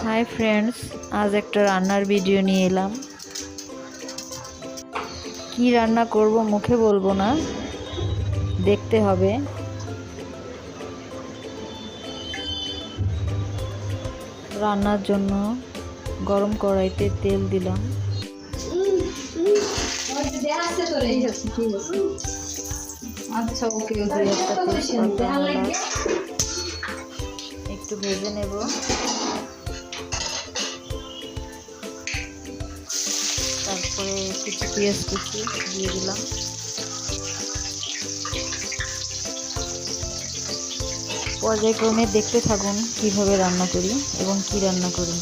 Hi friends, আজ একটা রান্নার ভিডিও নিয়ে এলাম। কি রান্না করব মুখে বলবো না, দেখতে হবে। রান্নার জন্য গরম কড়াইতে তেল দিলাম। আচ্ছা, ওকে একটু ভেজে নেব। তারপরে কিছু পেঁয়াজ কুচি দিয়ে দিলাম। পর্যায়ক্রমে দেখতে থাকুন কিভাবে রান্না করি এবং কি রান্না করি।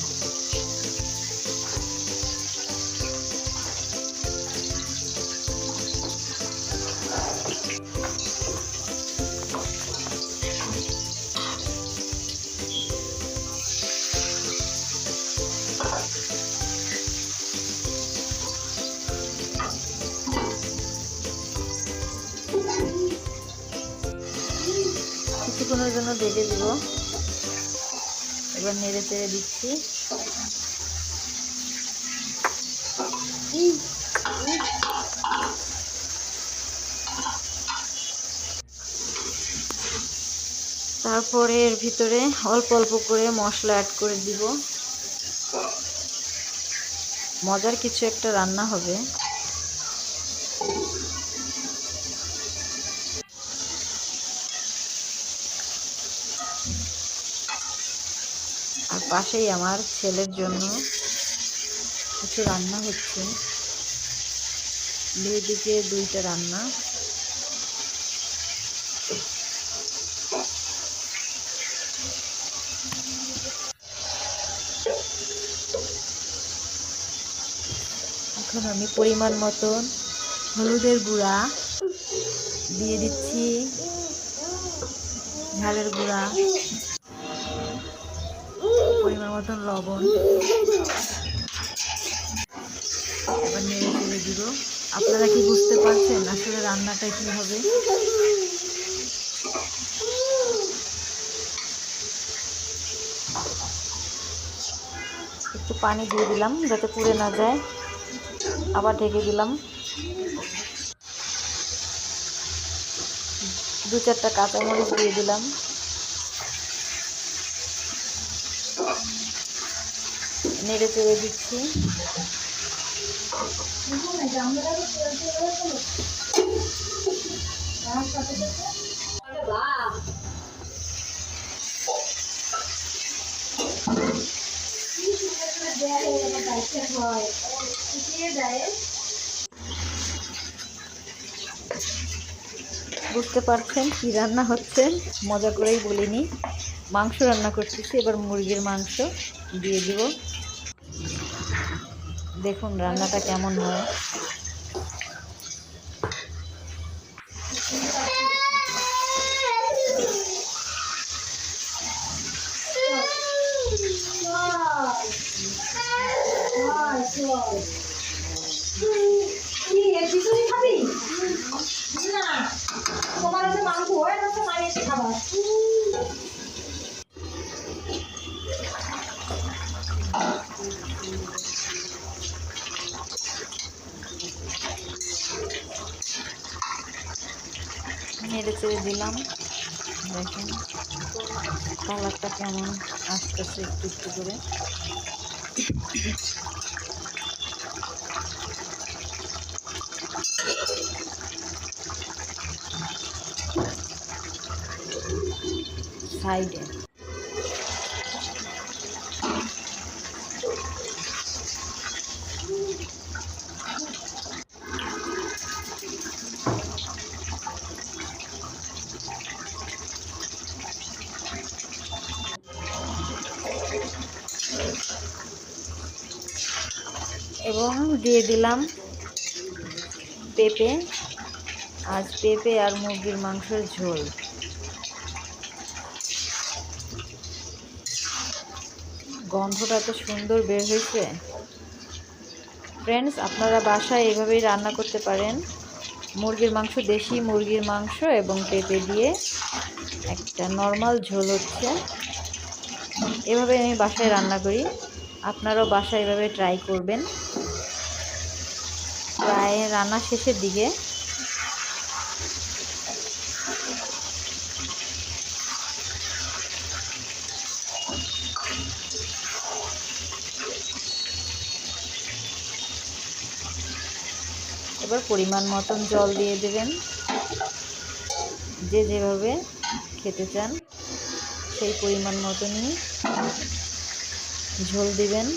কিছুক্ষণের জন্য ঢেকে দিব। এবার নেড়ে চেড়ে দিচ্ছি। তারপরে এর ভিতরে অল্প অল্প করে মশলা অ্যাড করে দিব। মজার কিছু একটা রান্না হবে। আর পাশেই আমার ছেলের জন্য কিছু রান্না হচ্ছে। দুইদিকে দুইটা রান্না। এখন আমি পরিমাণ মতন হলুদের গুঁড়া দিয়ে দিচ্ছি, ঝালের গুঁড়া, পরিমাণ মতন লবণ। এবার নেড়ে চেড়ে দিব। আপনারা কি বুঝতে পারছেন আসলে রান্নাটা কি হবে? একটু পানি দিয়ে দিলাম যাতে পুড়ে না যায়। আবার ঢেকে দিলাম। 2-4টা কাঁচামরিচ দিয়ে দিলাম। নেড়ে চেড়ে দিচ্ছি। বুঝতে পারছেন কি রান্না হচ্ছে? মজা করেই বলিনি, মাংস রান্না করতেছি। এবার মুরগির মাংস দিয়ে দিব। দেখুন রান্নাটা কেমন হয়। নেড়ে চেড়ে দিলাম। দেখেন কালারটা কেমন আসতেছে একটু একটু করে। সাইডে এবং দিয়ে দিলাম পেঁপে। আজ পেঁপে আর মুরগির মাংসের ঝোল। গন্ধটা তো সুন্দর বের হয়েছে। ফ্রেন্ডস, আপনারা বাসায় এভাবেই রান্না করতে পারেন। মুরগির মাংস, দেশি মুরগির মাংস এবং পেঁপে দিয়ে একটা নর্মাল ঝোল হচ্ছে। এভাবে আমি বাসায় রান্না করি, আপনারাও বাসায় এভাবে ট্রাই করবেন। প্রায় রান্না শেষের দিকে। এবার পরিমাণ মতন জল দিয়ে দেবেন, যে যেভাবে খেতে চান সেই পরিমাণ মতনই ঝোল দিবেন।